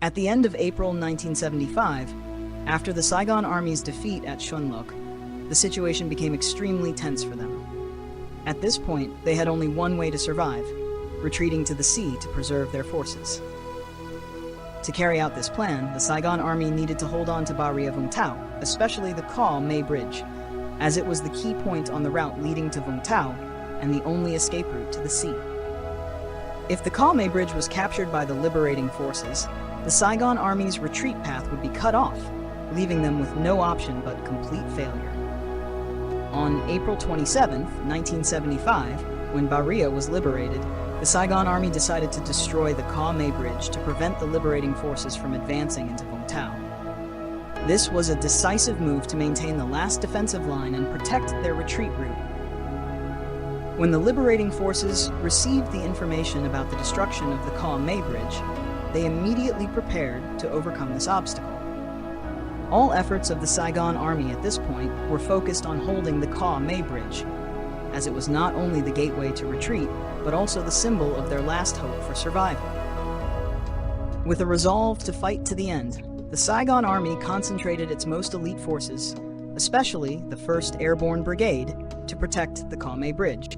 At the end of April 1975, after the Saigon Army's defeat at Chunlok, the situation became extremely tense for them. At this point, they had only one way to survive: retreating to the sea to preserve their forces. To carry out this plan, the Saigon Army needed to hold on to Barrière Vũng Tàu, especially the Ca Mai Bridge, as it was the key point on the route leading to Vũng Tàu and the only escape route to the sea. If the Ca Mai Bridge was captured by the liberating forces, the Saigon Army's retreat path would be cut off, leaving them with no option but complete failure. On April 27, 1975, when Barrière was liberated, the Saigon Army decided to destroy the Ca Mai Bridge to prevent the liberating forces from advancing into Vũng Tàu. This was a decisive move to maintain the last defensive line and protect their retreat route. When the liberating forces received the information about the destruction of the Ca Mai Bridge, they immediately prepared to overcome this obstacle. All efforts of the Saigon Army at this point were focused on holding the Ca Mai Bridge, as it was not only the gateway to retreat, but also the symbol of their last hope for survival. With a resolve to fight to the end, the Saigon Army concentrated its most elite forces, especially the 1st Airborne Brigade, to protect the Ca Mai Bridge.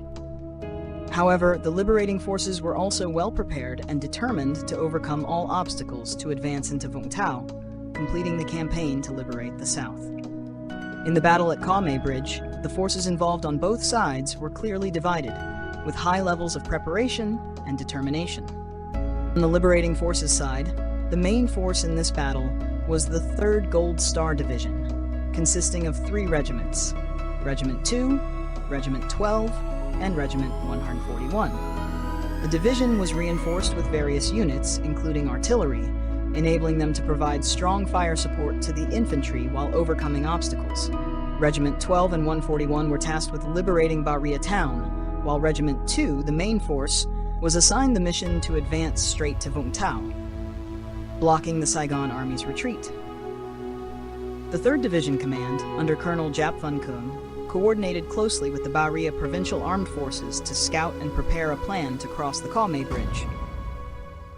However, the liberating forces were also well prepared and determined to overcome all obstacles to advance into Vũng Tàu, completing the campaign to liberate the South. In the battle at Ca Mai Bridge, the forces involved on both sides were clearly divided, with high levels of preparation and determination. On the liberating forces side, the main force in this battle was the 3rd Gold Star Division, consisting of 3 regiments: Regiment 2, Regiment 12, and Regiment 141. The division was reinforced with various units, including artillery, enabling them to provide strong fire support to the infantry while overcoming obstacles. Regiment 12 and 141 were tasked with liberating Barrière town, while Regiment 2, the main force, was assigned the mission to advance straight to Vũng Tàu, blocking the Saigon Army's retreat. The 3rd Division Command, under Colonel Giap Van Kuong, coordinated closely with the Barrière Provincial Armed Forces to scout and prepare a plan to cross the Ca Mai Bridge.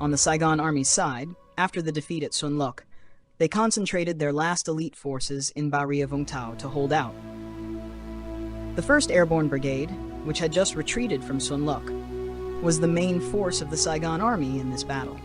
On the Saigon Army's side, after the defeat at Chunlok, they concentrated their last elite forces in Barrière Vũng Tàu to hold out. The 1st Airborne Brigade, which had just retreated from Chunlok, was the main force of the Saigon Army in this battle.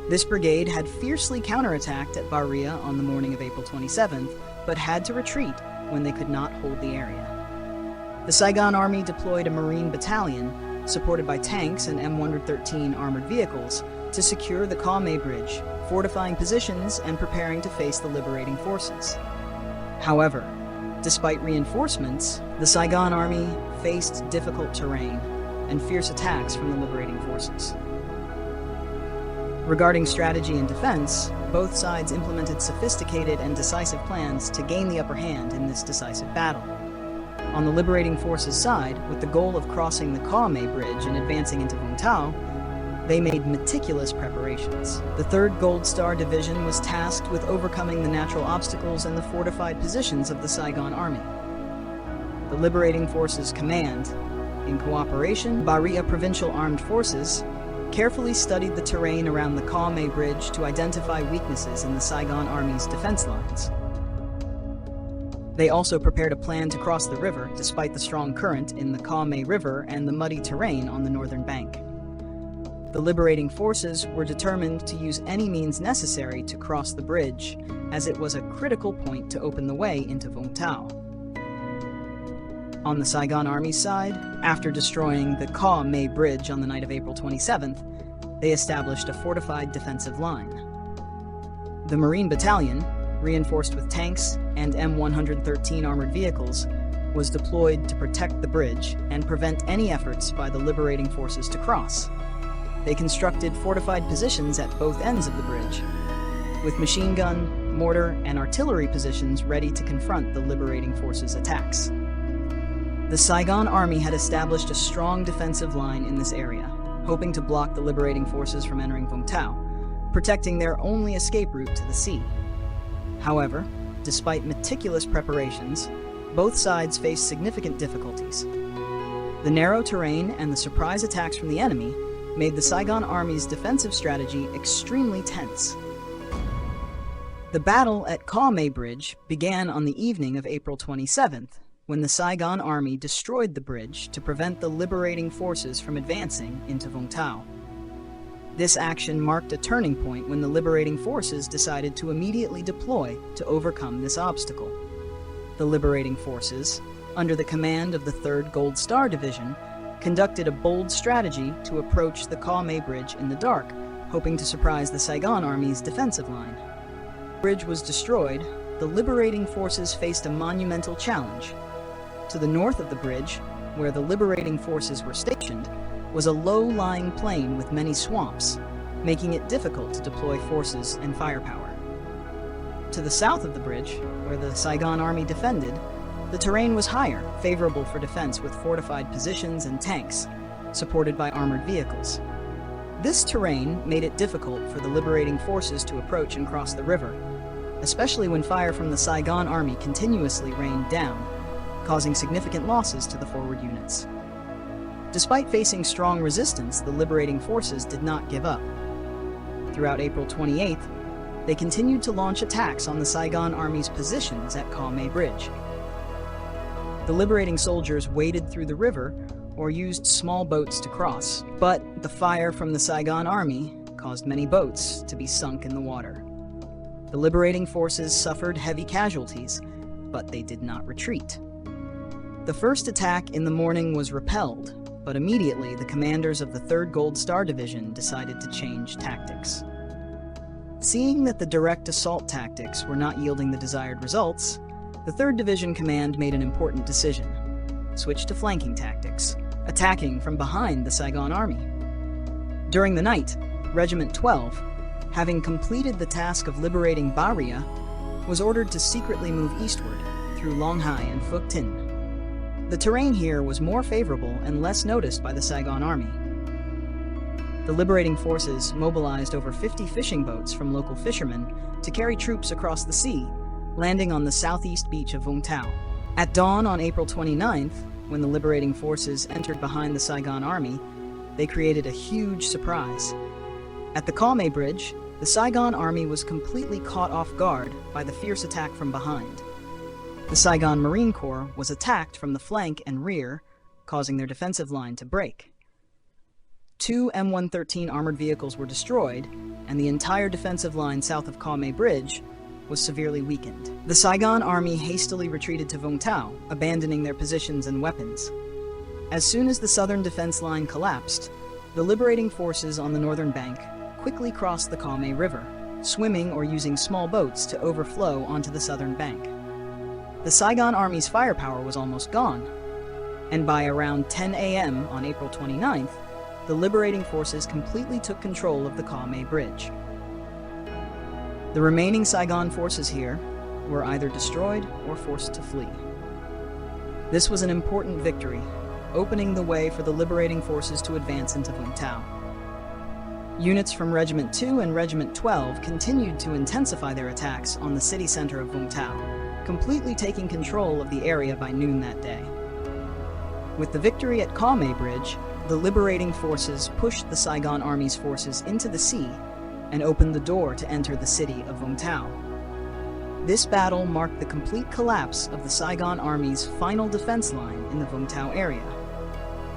This brigade had fiercely counterattacked at Barrière on the morning of April 27th, but had to retreat when they could not hold the area. The Saigon Army deployed a Marine battalion, supported by tanks and M113 armored vehicles, to secure the Ca Mai Bridge, fortifying positions and preparing to face the liberating forces. However, despite reinforcements, the Saigon Army faced difficult terrain and fierce attacks from the liberating forces. Regarding strategy and defense, both sides implemented sophisticated and decisive plans to gain the upper hand in this decisive battle. On the liberating forces side, with the goal of crossing the Ca Mai Bridge and advancing into Vũng Tàu, they made meticulous preparations. The 3rd Gold Star Division was tasked with overcoming the natural obstacles and the fortified positions of the Saigon Army. The liberating forces command, in cooperation, Barrière Provincial Armed Forces, carefully studied the terrain around the Ca Mai Bridge to identify weaknesses in the Saigon Army's defense lines. They also prepared a plan to cross the river despite the strong current in the Ca Mai River and the muddy terrain on the northern bank. The liberating forces were determined to use any means necessary to cross the bridge, as it was a critical point to open the way into Vũng Tàu. On the Saigon Army's side, after destroying the Ca Mai Bridge on the night of April 27th, they established a fortified defensive line. The Marine Battalion, reinforced with tanks and M113 armored vehicles, was deployed to protect the bridge and prevent any efforts by the liberating forces to cross. They constructed fortified positions at both ends of the bridge, with machine gun, mortar, and artillery positions ready to confront the liberating forces' attacks. The Saigon Army had established a strong defensive line in this area, hoping to block the liberating forces from entering Vũng Tàu, protecting their only escape route to the sea. However, despite meticulous preparations, both sides faced significant difficulties. The narrow terrain and the surprise attacks from the enemy made the Saigon Army's defensive strategy extremely tense. The battle at Ka Me Bridge began on the evening of April 27th, when the Saigon Army destroyed the bridge to prevent the liberating forces from advancing into Vũng Tàu. This action marked a turning point when the liberating forces decided to immediately deploy to overcome this obstacle. The liberating forces, under the command of the 3rd Gold Star Division, conducted a bold strategy to approach the Ka Me Bridge in the dark, hoping to surprise the Saigon Army's defensive line. The bridge was destroyed. The liberating forces faced a monumental challenge. To the north of the bridge, where the liberating forces were stationed, was a low-lying plain with many swamps, making it difficult to deploy forces and firepower. To the south of the bridge, where the Saigon Army defended, the terrain was higher, favorable for defense with fortified positions and tanks, supported by armored vehicles. This terrain made it difficult for the liberating forces to approach and cross the river, especially when fire from the Saigon Army continuously rained down, causing significant losses to the forward units. Despite facing strong resistance, the liberating forces did not give up. Throughout April 28th, they continued to launch attacks on the Saigon Army's positions at Ka Me Bridge. The liberating soldiers waded through the river or used small boats to cross, but the fire from the Saigon Army caused many boats to be sunk in the water. The liberating forces suffered heavy casualties, but they did not retreat. The first attack in the morning was repelled, but immediately the commanders of the 3rd Gold Star Division decided to change tactics. Seeing that the direct assault tactics were not yielding the desired results, the 3rd Division Command made an important decision: switch to flanking tactics, attacking from behind the Saigon Army. During the night, Regiment 12, having completed the task of liberating Baria, was ordered to secretly move eastward through Long Hai and Phuc Tin. The terrain here was more favorable and less noticed by the Saigon Army. The liberating forces mobilized over 50 fishing boats from local fishermen to carry troops across the sea, landing on the southeast beach of Vũng Tàu. At dawn on April 29th, when the liberating forces entered behind the Saigon Army, they created a huge surprise. At the Ka Me Bridge, the Saigon Army was completely caught off guard by the fierce attack from behind. The Saigon Marine Corps was attacked from the flank and rear, causing their defensive line to break. 2 M113 armored vehicles were destroyed, and the entire defensive line south of Ka Me Bridge was severely weakened. The Saigon Army hastily retreated to Vũng Tàu, abandoning their positions and weapons. As soon as the southern defense line collapsed, the liberating forces on the northern bank quickly crossed the Ka Me River, swimming or using small boats to overflow onto the southern bank. The Saigon Army's firepower was almost gone, and by around 10 a.m. on April 29th, the liberating forces completely took control of the Ka Me Bridge. The remaining Saigon forces here were either destroyed or forced to flee. This was an important victory, opening the way for the liberating forces to advance into Vũng Tàu. Units from Regiment 2 and Regiment 12 continued to intensify their attacks on the city center of Vũng Tàu, completely taking control of the area by noon that day. With the victory at Ka Me Bridge, the liberating forces pushed the Saigon Army's forces into the sea and opened the door to enter the city of Vũng Tàu. This battle marked the complete collapse of the Saigon Army's final defense line in the Vũng Tàu area.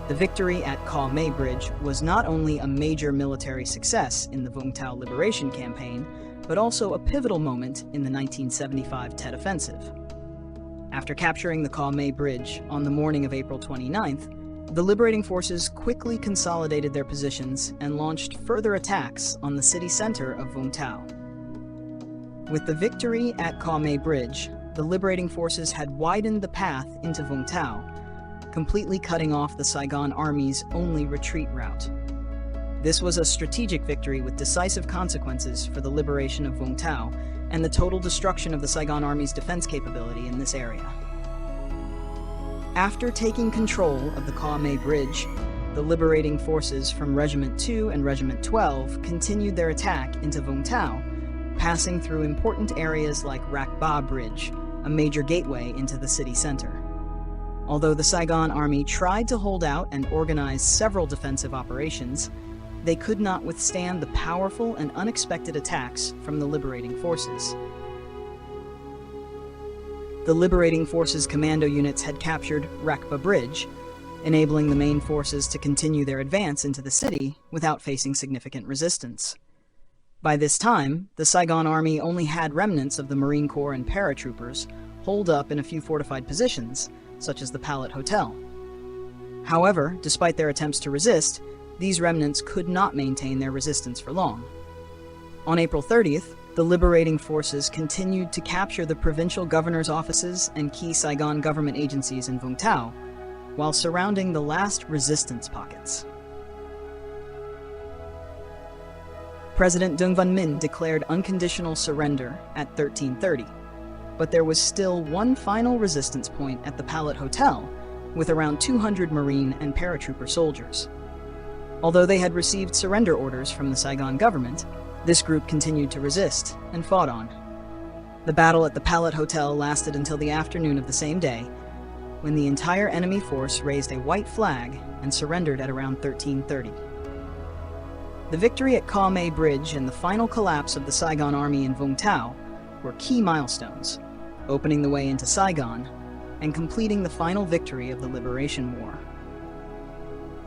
The victory at Ka Me Bridge was not only a major military success in the Vũng Tàu liberation campaign, but also a pivotal moment in the 1975 Tet Offensive. After capturing the Ka Me Bridge on the morning of April 29th, the liberating forces quickly consolidated their positions and launched further attacks on the city center of Vũng Tàu. With the victory at Ka Me Bridge, the liberating forces had widened the path into Vũng Tàu, completely cutting off the Saigon Army's only retreat route. This was a strategic victory with decisive consequences for the liberation of Vũng Tàu and the total destruction of the Saigon Army's defense capability in this area. After taking control of the Ka Me Bridge, the liberating forces from Regiment 2 and Regiment 12 continued their attack into Vũng Tàu, passing through important areas like Rak Ba Bridge, a major gateway into the city center. Although the Saigon Army tried to hold out and organize several defensive operations, they could not withstand the powerful and unexpected attacks from the liberating forces. The liberating forces commando units had captured Rakba Bridge, enabling the main forces to continue their advance into the city without facing significant resistance. By this time, the Saigon Army only had remnants of the Marine Corps and paratroopers holed up in a few fortified positions, such as the Palette Hotel. However, despite their attempts to resist, these remnants could not maintain their resistance for long. On April 30th, the liberating forces continued to capture the provincial governor's offices and key Saigon government agencies in Vũng Tàu, while surrounding the last resistance pockets. President Deng Văn Minh declared unconditional surrender at 1330, but there was still one final resistance point at the Palette Hotel, with around 200 Marine and paratrooper soldiers. Although they had received surrender orders from the Saigon government, this group continued to resist and fought on. The battle at the Palette Hotel lasted until the afternoon of the same day, when the entire enemy force raised a white flag and surrendered at around 1330. The victory at Ca Mai Bridge and the final collapse of the Saigon Army in Vũng Tàu were key milestones, opening the way into Saigon and completing the final victory of the Liberation War.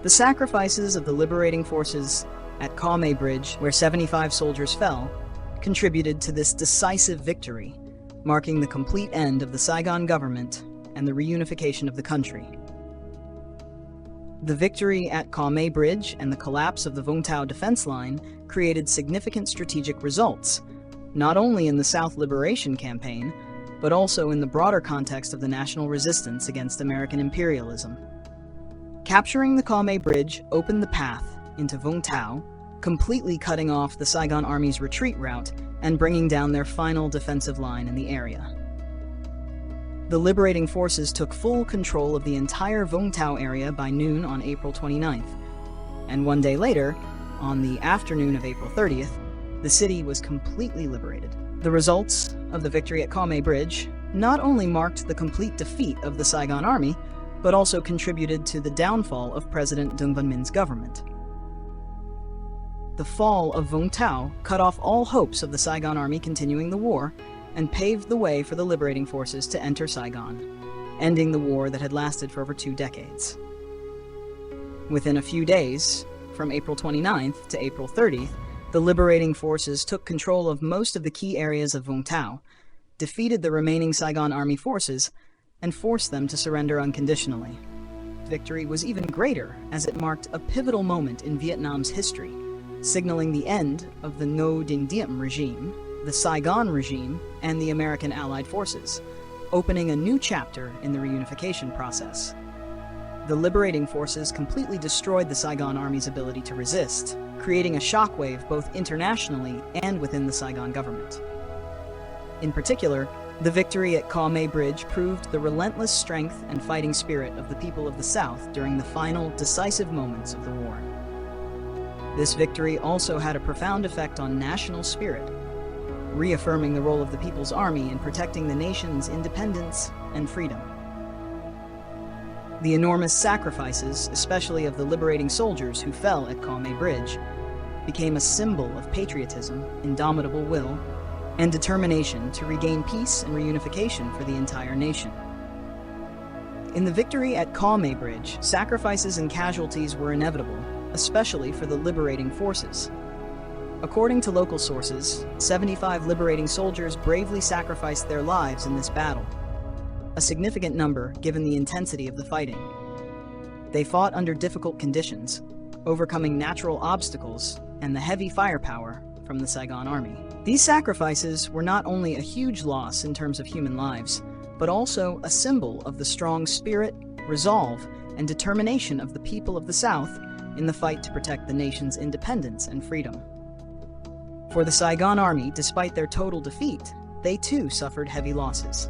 The sacrifices of the liberating forces at Ca Mai Bridge, where 75 soldiers fell, contributed to this decisive victory, marking the complete end of the Saigon government and the reunification of the country. The victory at Ca Mai Bridge and the collapse of the Vũng Tàu defense line created significant strategic results, not only in the South Liberation Campaign, but also in the broader context of the national resistance against American imperialism. Capturing the Ca Mai Bridge opened the path into Vũng Tàu, completely cutting off the Saigon Army's retreat route and bringing down their final defensive line in the area. The liberating forces took full control of the entire Vũng Tàu area by noon on April 29th, and one day later, on the afternoon of April 30th, the city was completely liberated. The results of the victory at Ca Mai Bridge not only marked the complete defeat of the Saigon Army, but also contributed to the downfall of President Deng Văn Minh's government. The fall of Vũng Tàu cut off all hopes of the Saigon Army continuing the war and paved the way for the liberating forces to enter Saigon, ending the war that had lasted for over 2 decades. Within a few days, from April 29th to April 30th, the liberating forces took control of most of the key areas of Vũng Tàu, defeated the remaining Saigon Army forces, and forced them to surrender unconditionally. Victory was even greater as it marked a pivotal moment in Vietnam's history, signaling the end of the Ngo Dinh Diem regime, the Saigon regime, and the American Allied forces, opening a new chapter in the reunification process. The liberating forces completely destroyed the Saigon Army's ability to resist, creating a shockwave both internationally and within the Saigon government. In particular, the victory at Ca Mai Bridge proved the relentless strength and fighting spirit of the people of the South during the final, decisive moments of the war. This victory also had a profound effect on national spirit, reaffirming the role of the People's Army in protecting the nation's independence and freedom. The enormous sacrifices, especially of the liberating soldiers who fell at Ca Mai Bridge, became a symbol of patriotism, indomitable will, and determination to regain peace and reunification for the entire nation. In the victory at Ca Mai Bridge, sacrifices and casualties were inevitable, especially for the liberating forces. According to local sources, 75 liberating soldiers bravely sacrificed their lives in this battle, a significant number given the intensity of the fighting. They fought under difficult conditions, overcoming natural obstacles and the heavy firepower from the Saigon Army. These sacrifices were not only a huge loss in terms of human lives, but also a symbol of the strong spirit, resolve, and determination of the people of the South in the fight to protect the nation's independence and freedom. For the Saigon Army, despite their total defeat, they too suffered heavy losses.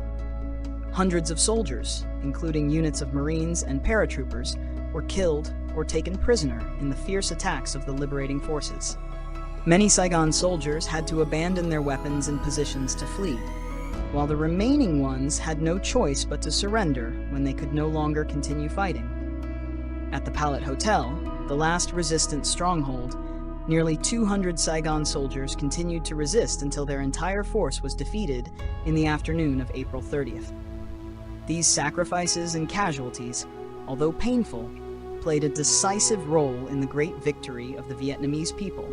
Hundreds of soldiers, including units of Marines and paratroopers, were killed or taken prisoner in the fierce attacks of the liberating forces. Many Saigon soldiers had to abandon their weapons and positions to flee, while the remaining ones had no choice but to surrender when they could no longer continue fighting. At the Palette Hotel, the last resistant stronghold, Nearly 200 Saigon soldiers continued to resist until their entire force was defeated in the afternoon of April 30th. These sacrifices and casualties, although painful, played a decisive role in the great victory of the Vietnamese people,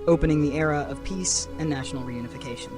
opening the era of peace and national reunification.